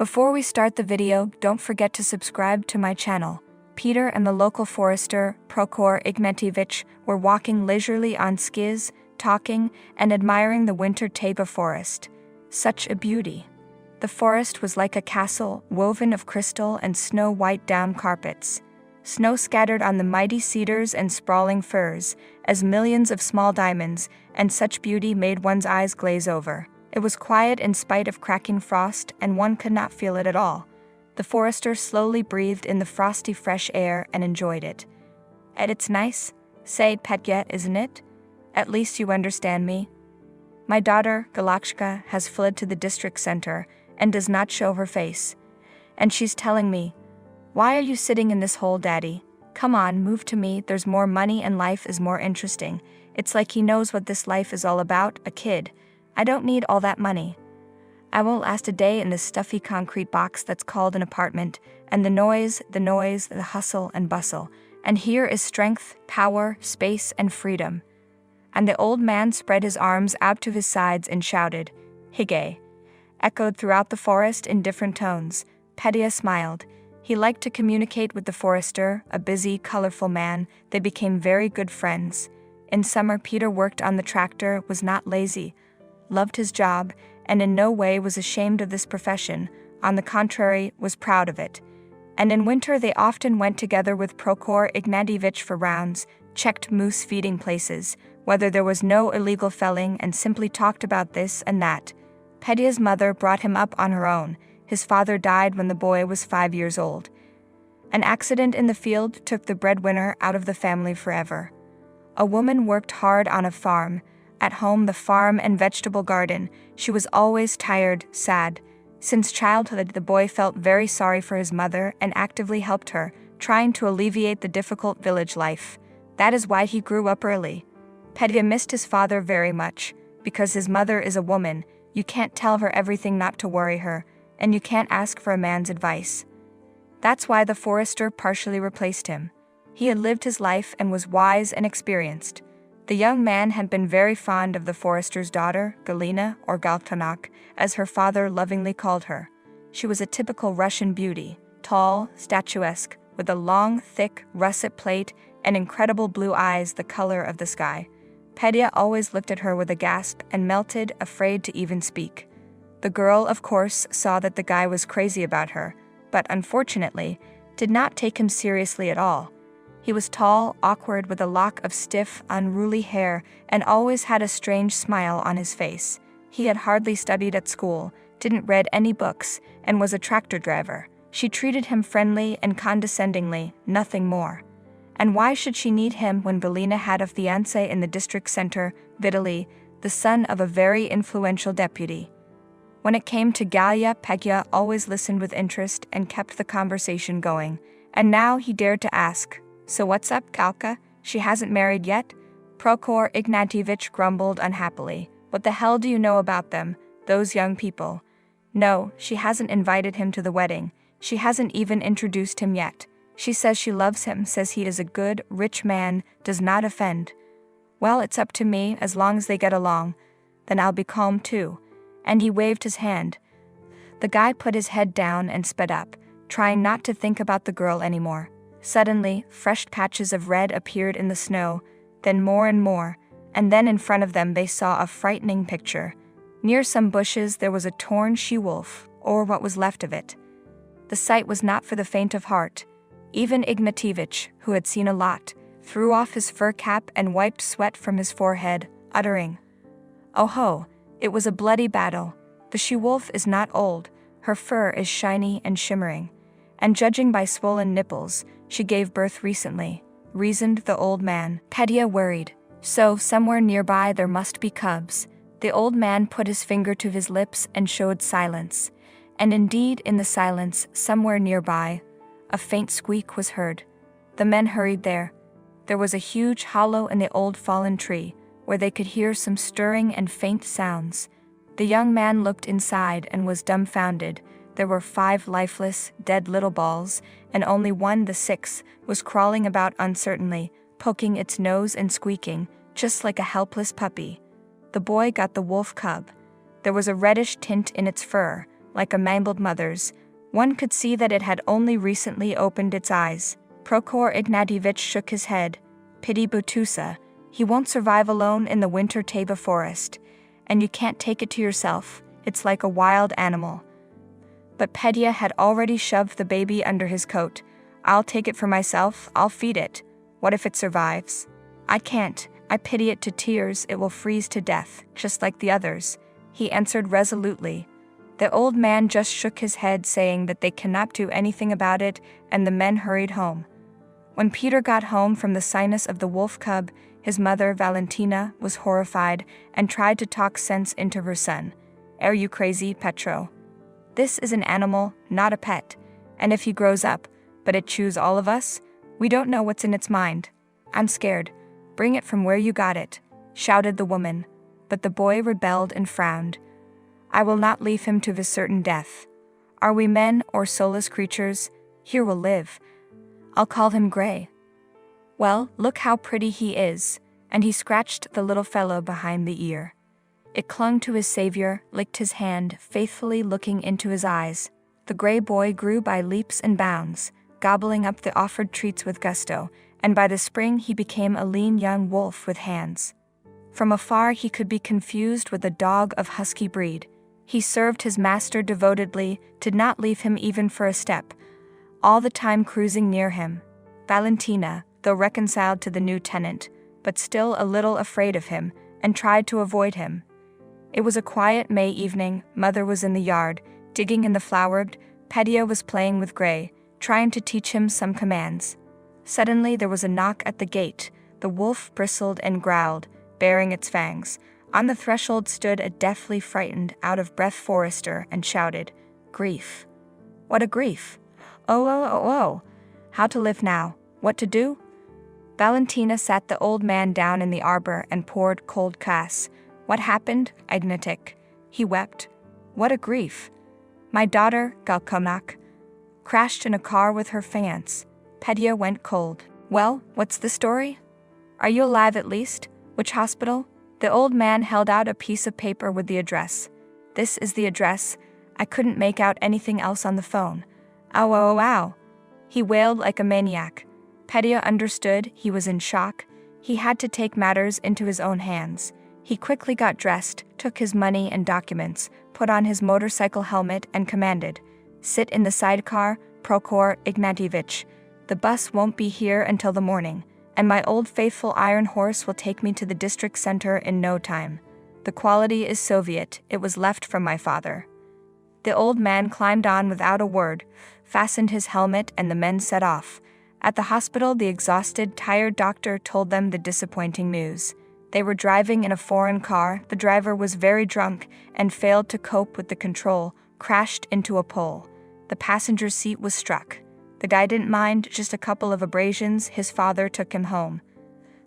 Before we start the video, don't forget to subscribe to my channel. Peter and the local forester, Prokhor Ignatyevich, were walking leisurely on skis, talking and admiring the winter taiga forest. Such a beauty. The forest was like a castle, woven of crystal and snow-white down carpets. Snow scattered on the mighty cedars and sprawling firs, as millions of small diamonds, and such beauty made one's eyes glaze over. It was quiet in spite of cracking frost, and one could not feel it at all. The forester slowly breathed in the frosty fresh air and enjoyed it. "And it's nice," said Petya, "isn't it? At least you understand me. My daughter, Galochka, has fled to the district center and does not show her face. And she's telling me, 'Why are you sitting in this hole, Daddy? Come on, move to me, there's more money and life is more interesting.' It's like he knows what this life is all about, a kid. I don't need all that money. I won't last a day in this stuffy concrete box that's called an apartment, and the noise, the hustle and bustle. And here is strength, power, space, and freedom." And the old man spread his arms out to his sides and shouted, "Hige!" Echoed throughout the forest in different tones. Petya smiled. He liked to communicate with the forester, a busy, colorful man. They became very good friends. In summer, Peter worked on the tractor, was not lazy, loved his job, and in no way was ashamed of this profession. On the contrary, was proud of it. And in winter they often went together with Prokhor Ignatyevich for rounds, checked moose feeding places, whether there was no illegal felling, and simply talked about this and that. Petya's mother brought him up on her own. His father died when the boy was 5 years old. An accident in the field took the breadwinner out of the family forever. A woman worked hard on a farm. At home, the farm and vegetable garden. She was always tired, sad. Since childhood, the boy felt very sorry for his mother and actively helped her, trying to alleviate the difficult village life. That is why he grew up early. Petya missed his father very much. Because his mother is a woman, you can't tell her everything not to worry her, and you can't ask for a man's advice. That's why the forester partially replaced him. He had lived his life and was wise and experienced. The young man had been very fond of the forester's daughter, Galina, or Galochka, as her father lovingly called her. She was a typical Russian beauty, tall, statuesque, with a long, thick, russet plait and incredible blue eyes the color of the sky. Petya always looked at her with a gasp and melted, afraid to even speak. The girl, of course, saw that the guy was crazy about her, but unfortunately, did not take him seriously at all. He was tall, awkward, with a lock of stiff, unruly hair, and always had a strange smile on his face. He had hardly studied at school, didn't read any books, and was a tractor driver. She treated him friendly and condescendingly, nothing more. And why should she need him when Galina had a fiancé in the district center, Vitaly, the son of a very influential deputy? When it came to Galya, Petya always listened with interest and kept the conversation going. And now he dared to ask, "So what's up, Galochka? She hasn't married yet?" Prokhor Ignatyevich grumbled unhappily. "What the hell do you know about them, those young people? No, she hasn't invited him to the wedding. She hasn't even introduced him yet. She says she loves him, says he is a good, rich man, does not offend. Well, it's up to me, as long as they get along. Then I'll be calm too." And he waved his hand. The guy put his head down and sped up, trying not to think about the girl anymore. Suddenly, fresh patches of red appeared in the snow, then more and more, and then in front of them they saw a frightening picture. Near some bushes there was a torn she-wolf, or what was left of it. The sight was not for the faint of heart. Even Ignatyevich, who had seen a lot, threw off his fur cap and wiped sweat from his forehead, uttering, "Oh ho, it was a bloody battle. The she-wolf is not old, her fur is shiny and shimmering. And judging by swollen nipples, she gave birth recently," reasoned the old man. Petya worried. "So, somewhere nearby there must be cubs." The old man put his finger to his lips and showed silence. And indeed, in the silence, somewhere nearby, a faint squeak was heard. The men hurried there. There was a huge hollow in the old fallen tree, where they could hear some stirring and faint sounds. The young man looked inside and was dumbfounded. There were 5 lifeless, dead little balls, and only one, the 6th, was crawling about uncertainly, poking its nose and squeaking, just like a helpless puppy. The boy got the wolf cub. There was a reddish tint in its fur, like a mangled mother's. One could see that it had only recently opened its eyes. Prokhor Ignatyevich shook his head. Pity Butusa. He won't survive alone in the winter taiga forest. And you can't take it to yourself. It's like a wild animal. But Petya had already shoved the baby under his coat. I'll take it for myself, I'll feed it. What if it survives? I can't. I pity it to tears. It will freeze to death, just like the others, he answered resolutely. The old man just shook his head, saying that they cannot do anything about it, and the men hurried home. When Peter got home from the sinus of the wolf cub, his mother, Valentina, was horrified and tried to talk sense into her son. Are you crazy, Petro? This is an animal, not a pet. And if he grows up, but it chews all of us, we don't know what's in its mind. I'm scared. Bring it from where you got it, shouted the woman. But the boy rebelled and frowned. I will not leave him to his certain death. Are we men or soulless creatures? Here we'll live. I'll call him Gray. Well, look how pretty he is, and he scratched the little fellow behind the ear. It clung to his savior, licked his hand, faithfully looking into his eyes. The gray boy grew by leaps and bounds, gobbling up the offered treats with gusto, and by the spring he became a lean young wolf with hands. From afar he could be confused with a dog of husky breed. He served his master devotedly, did not leave him even for a step, all the time cruising near him. Valentina, though reconciled to the new tenant, but still a little afraid of him, and tried to avoid him. It was a quiet May evening. Mother was in the yard, digging in the flowered. Petya was playing with Gray, trying to teach him some commands. Suddenly there was a knock at the gate. The wolf bristled and growled, baring its fangs. On the threshold stood a deathly frightened, out-of-breath forester and shouted, Grief. What a grief! Oh. How to live now? What to do? Valentina sat the old man down in the arbor and poured cold kvass. What happened, Ignatyevich? He wept. What a grief! My daughter, Galochka, crashed in a car with her fiancé. Petya went cold. Well, what's the story? Are you alive at least? Which hospital? The old man held out a piece of paper with the address. This is the address. I couldn't make out anything else on the phone. Ow. He wailed like a maniac. Petya understood. He was in shock. He had to take matters into his own hands. He quickly got dressed, took his money and documents, put on his motorcycle helmet and commanded, Sit in the sidecar, Prokhor Ignatyevich. The bus won't be here until the morning, and my old faithful iron horse will take me to the district center in no time. The quality is Soviet. It was left from my father. The old man climbed on without a word, fastened his helmet, and the men set off. At the hospital, the exhausted, tired doctor told them the disappointing news. They were driving in a foreign car. The driver was very drunk and failed to cope with the control, crashed into a pole. The passenger seat was struck. The guy didn't mind, just a couple of abrasions. His father took him home.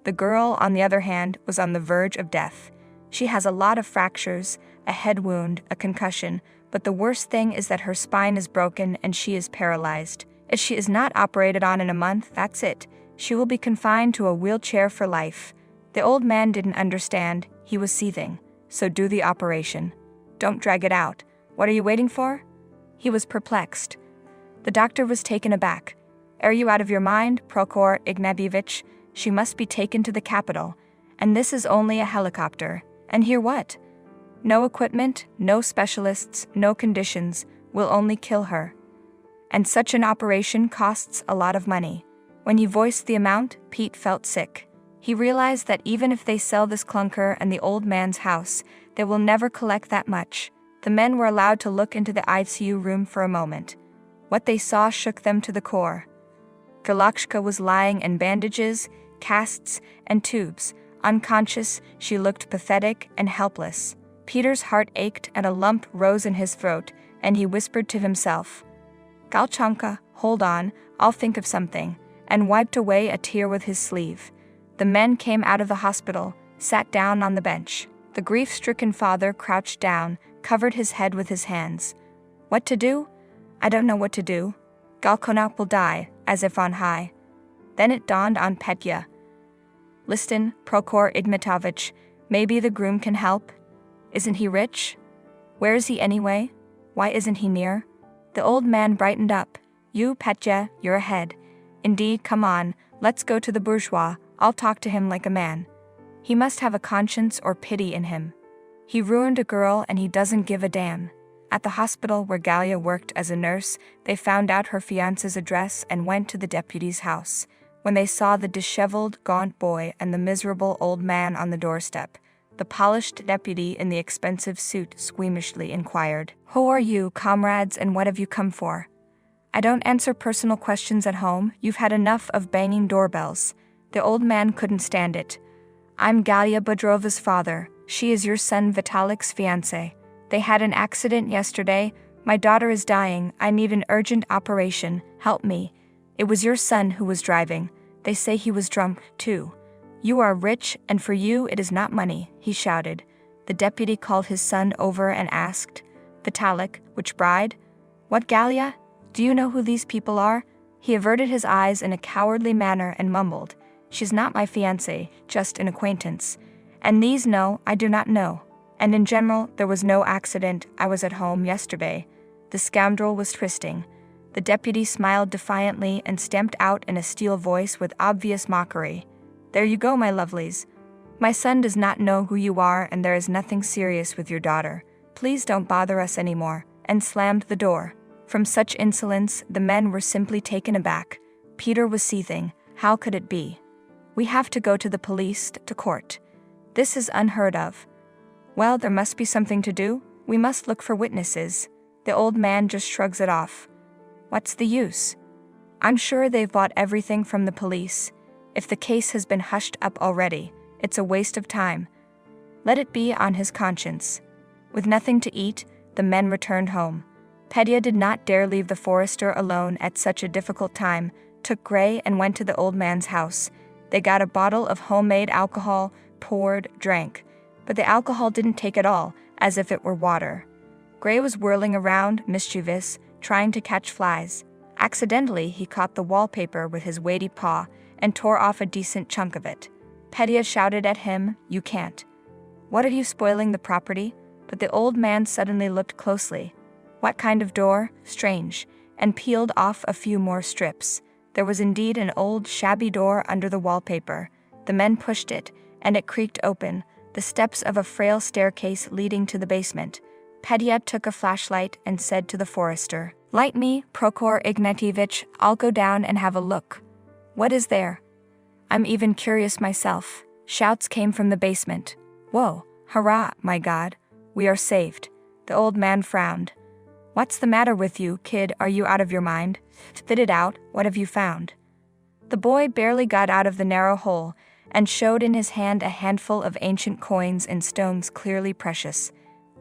The girl, on the other hand, was on the verge of death. She has a lot of fractures, a head wound, a concussion, but the worst thing is that her spine is broken and she is paralyzed. If she is not operated on in a month, that's it. She will be confined to a wheelchair for life. The old man didn't understand. He was seething. So do the operation. Don't drag it out. What are you waiting for? He was perplexed. The doctor was taken aback. Are you out of your mind, Prokhor Ignatyevich? She must be taken to the capital. And this is only a helicopter. And here what? No equipment, no specialists, no conditions. Will only kill her. And such an operation costs a lot of money. When he voiced the amount, Pete felt sick. He realized that even if they sell this clunker and the old man's house, they will never collect that much. The men were allowed to look into the ICU room for a moment. What they saw shook them to the core. Galochka was lying in bandages, casts, and tubes. Unconscious, she looked pathetic and helpless. Peter's heart ached and a lump rose in his throat, and he whispered to himself, Galochka, hold on, I'll think of something, and wiped away a tear with his sleeve. The men came out of the hospital, sat down on the bench. The grief-stricken father crouched down, covered his head with his hands. What to do? I don't know what to do. Galochka will die, as if on high. Then it dawned on Petya. Listen, Prokhor Ignatyevich, maybe the groom can help. Isn't he rich? Where is he anyway? Why isn't he near? The old man brightened up. You, Petya, you're ahead. Indeed, come on, let's go to the bourgeois, I'll talk to him like a man. He must have a conscience or pity in him. He ruined a girl and he doesn't give a damn. At the hospital where Galia worked as a nurse, they found out her fiancé's address and went to the deputy's house. When they saw the disheveled, gaunt boy and the miserable old man on the doorstep, the polished deputy in the expensive suit squeamishly inquired, "Who are you, comrades, and what have you come for?" "I don't answer personal questions at home, you've had enough of banging doorbells." The old man couldn't stand it. "I'm Galia Budrova's father, she is your son Vitalik's fiancé. They had an accident yesterday, my daughter is dying, I need an urgent operation, help me. It was your son who was driving, they say he was drunk, too. You are rich, and for you it is not money," he shouted. The deputy called his son over and asked, "Vitalik, which bride? What Galia? Do you know who these people are?" He averted his eyes in a cowardly manner and mumbled, "She's not my fiancé, just an acquaintance. And these no, I do not know. And in general, there was no accident, I was at home yesterday." The scoundrel was twisting. The deputy smiled defiantly and stamped out in a steel voice with obvious mockery, "There you go, my lovelies. My son does not know who you are and there is nothing serious with your daughter. Please don't bother us anymore," and slammed the door. From such insolence, the men were simply taken aback. Peter was seething. How could it be? "We have to go to the police, to court. This is unheard of." "Well, there must be something to do. We must look for witnesses." The old man just shrugs it off. "What's the use? I'm sure they've bought everything from the police. If the case has been hushed up already, it's a waste of time. Let it be on his conscience." With nothing to eat, the men returned home. Petya did not dare leave the forester alone at such a difficult time, took Gray and went to the old man's house. They got a bottle of homemade alcohol, poured, drank. But the alcohol didn't take it all, as if it were water. Gray was whirling around, mischievous, trying to catch flies. Accidentally, he caught the wallpaper with his weighty paw and tore off a decent chunk of it. Petya shouted at him, "You can't. What are you spoiling the property?" But the old man suddenly looked closely. What kind of door? Strange, and peeled off a few more strips. There was indeed an old, shabby door under the wallpaper. The men pushed it, and it creaked open, the steps of a frail staircase leading to the basement. Petya took a flashlight and said to the forester, "Light me, Prokhor Ignatyevich, I'll go down and have a look." "What is there?" "I'm even curious myself." Shouts came from the basement. "Whoa, hurrah, my God, we are saved." The old man frowned. "What's the matter with you, kid, are you out of your mind? Spit it out, what have you found?" The boy barely got out of the narrow hole, and showed in his hand a handful of ancient coins and stones clearly precious.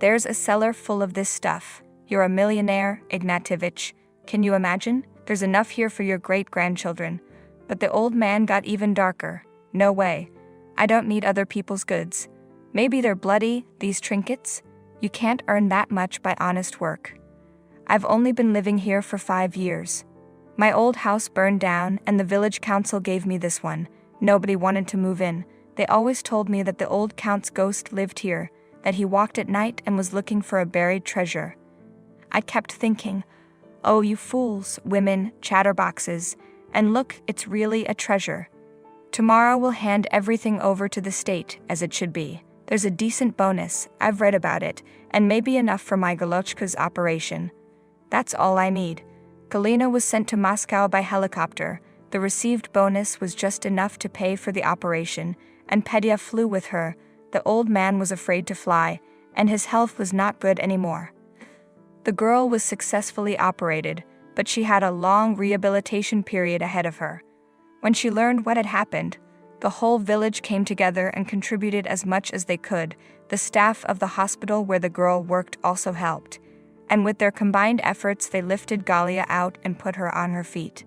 "There's a cellar full of this stuff. You're a millionaire, Ignatyevich. Can you imagine? There's enough here for your great-grandchildren." But the old man got even darker. "No way. I don't need other people's goods. Maybe they're bloody, these trinkets? You can't earn that much by honest work. I've only been living here for 5 years. My old house burned down and the village council gave me this one. Nobody wanted to move in. They always told me that the old count's ghost lived here, that he walked at night and was looking for a buried treasure. I kept thinking, oh, you fools, women, chatterboxes, and look, it's really a treasure. Tomorrow we'll hand everything over to the state, as it should be. There's a decent bonus, I've read about it, and maybe enough for my Galochka's operation. That's all I need." Galina was sent to Moscow by helicopter. The received bonus was just enough to pay for the operation, and Petya flew with her. The old man was afraid to fly, and his health was not good anymore. The girl was successfully operated, but she had a long rehabilitation period ahead of her. When she learned what had happened, the whole village came together and contributed as much as they could. The staff of the hospital where the girl worked also helped, and with their combined efforts they lifted Galia out and put her on her feet.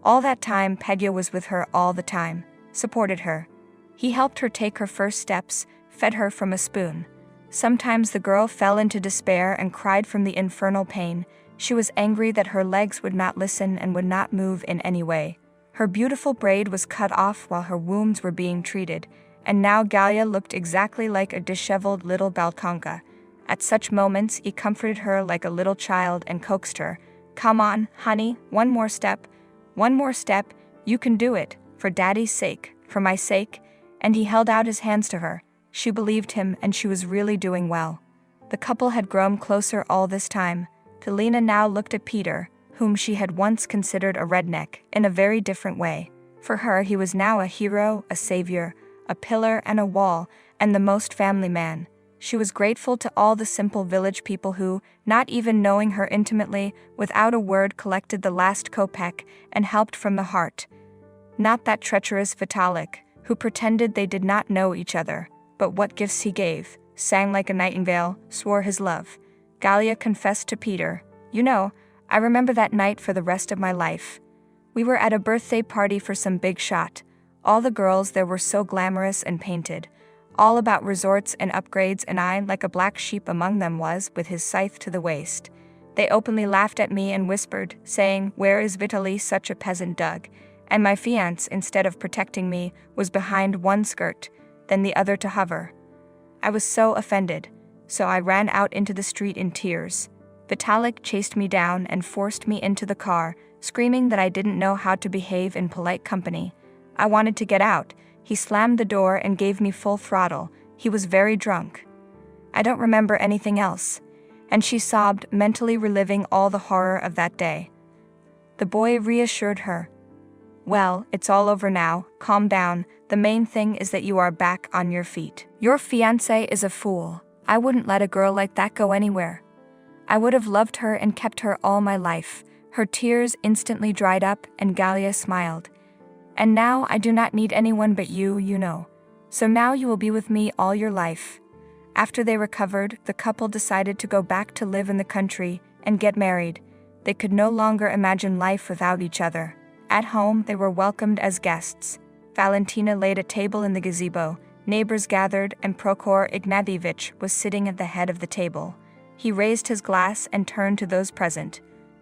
All that time Petya was with her all the time, supported her. He helped her take her first steps, fed her from a spoon. Sometimes the girl fell into despair and cried from the infernal pain. She was angry that her legs would not listen and would not move in any way. Her beautiful braid was cut off while her wounds were being treated, and now Galia looked exactly like a disheveled little Balkonka. At such moments, he comforted her like a little child and coaxed her. "Come on, honey, one more step, you can do it, for Daddy's sake, for my sake," and he held out his hands to her. She believed him, and she was really doing well. The couple had grown closer all this time. Galina now looked at Peter, whom she had once considered a redneck, in a very different way. For her, he was now a hero, a savior, a pillar and a wall, and the most family man. She was grateful to all the simple village people who, not even knowing her intimately, without a word collected the last kopeck and helped from the heart. Not that treacherous Vitalik, who pretended they did not know each other, but what gifts he gave, sang like a nightingale, swore his love. Galia confessed to Peter, "You know, I remember that night for the rest of my life. We were at a birthday party for some big shot. All the girls there were so glamorous and painted. All about resorts and upgrades, and I, like a black sheep among them, was, with his scythe to the waist. They openly laughed at me and whispered, saying, 'Where is Vitaly, such a peasant dug?' And my fiancé, instead of protecting me, was behind one skirt, then the other to hover. I was so offended, so I ran out into the street in tears. Vitalik chased me down and forced me into the car, screaming that I didn't know how to behave in polite company. I wanted to get out. He slammed the door and gave me full throttle. He was very drunk. I don't remember anything else." And she sobbed, mentally reliving all the horror of that day. The boy reassured her. "Well, it's all over now, calm down. The main thing is that you are back on your feet. Your fiancé is a fool. I wouldn't let a girl like that go anywhere. I would have loved her and kept her all my life." Her tears instantly dried up, and Galia smiled. "And now I do not need anyone but you, you know. So now you will be with me all your life." After they recovered, the couple decided to go back to live in the country and get married. They could no longer imagine life without each other. At home, they were welcomed as guests. Valentina laid a table in the gazebo, neighbors gathered, and Prokhor Ignatyevich was sitting at the head of the table. He raised his glass and turned to those present.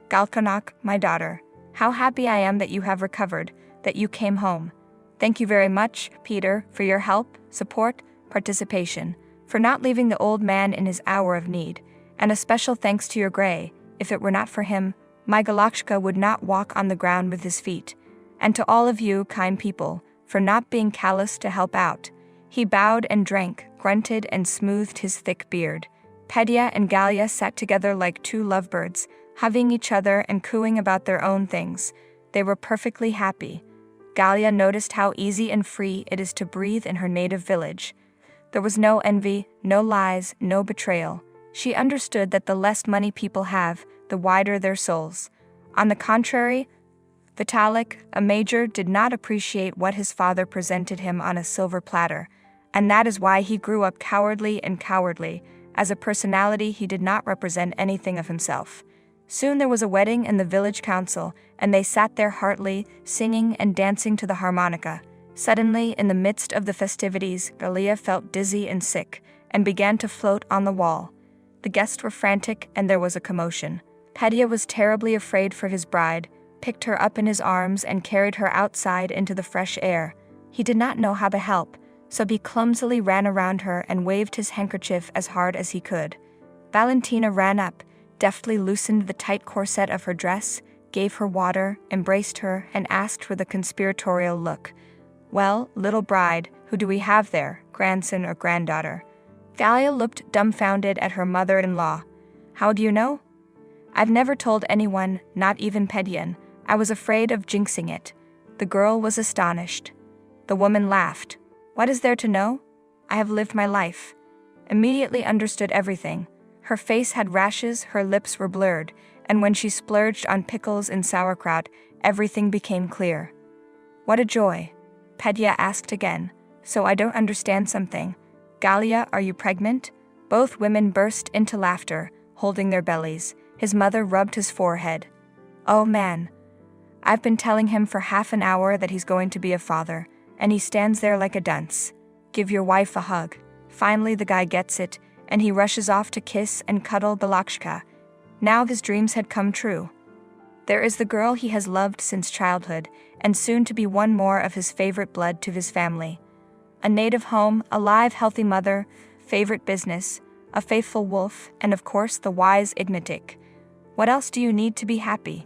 "Galochka, my daughter, how happy I am that you have recovered, that you came home. Thank you very much, Peter, for your help, support, participation, for not leaving the old man in his hour of need, and a special thanks to your Grey. If it were not for him, my Galochka would not walk on the ground with his feet. And to all of you, kind people, for not being callous to help out." He bowed and drank, grunted and smoothed his thick beard. Petya and Galia sat together like two lovebirds, hugging each other and cooing about their own things. They were perfectly happy. Galia noticed how easy and free it is to breathe in her native village. There was no envy, no lies, no betrayal. She understood that the less money people have, the wider their souls. On the contrary, Vitalik, a major, did not appreciate what his father presented him on a silver platter, and that is why he grew up cowardly. As a personality, he did not represent anything of himself. Soon there was a wedding in the village council, and they sat there heartily, singing and dancing to the harmonica. Suddenly, in the midst of the festivities, Galia felt dizzy and sick, and began to float on the wall. The guests were frantic, and there was a commotion. Petya was terribly afraid for his bride, picked her up in his arms and carried her outside into the fresh air. He did not know how to help, so he clumsily ran around her and waved his handkerchief as hard as he could. Valentina ran up, deftly loosened the tight corset of her dress, gave her water, embraced her, and asked with a conspiratorial look, "Well, little bride, who do we have there, grandson or granddaughter?" Galia looked dumbfounded at her mother-in-law. "How do you know?" "I've never told anyone, not even Petya. I was afraid of jinxing it." The girl was astonished. The woman laughed. "What is there to know? I have lived my life." Immediately understood everything. Her face had rashes, her lips were blurred, and when she splurged on pickles and sauerkraut, everything became clear. "What a joy!" Petya asked again. "So I don't understand something. Galia, are you pregnant?" Both women burst into laughter, holding their bellies. His mother rubbed his forehead. "Oh man, I've been telling him for half an hour that he's going to be a father, and he stands there like a dunce. Give your wife a hug." Finally the guy gets it, and he rushes off to kiss and cuddle Galochka. Now his dreams had come true. There is the girl he has loved since childhood, and soon to be one more of his favorite blood to his family. A native home, a live, healthy mother, favorite business, a faithful wolf, and of course the wise Ignatyevich. What else do you need to be happy?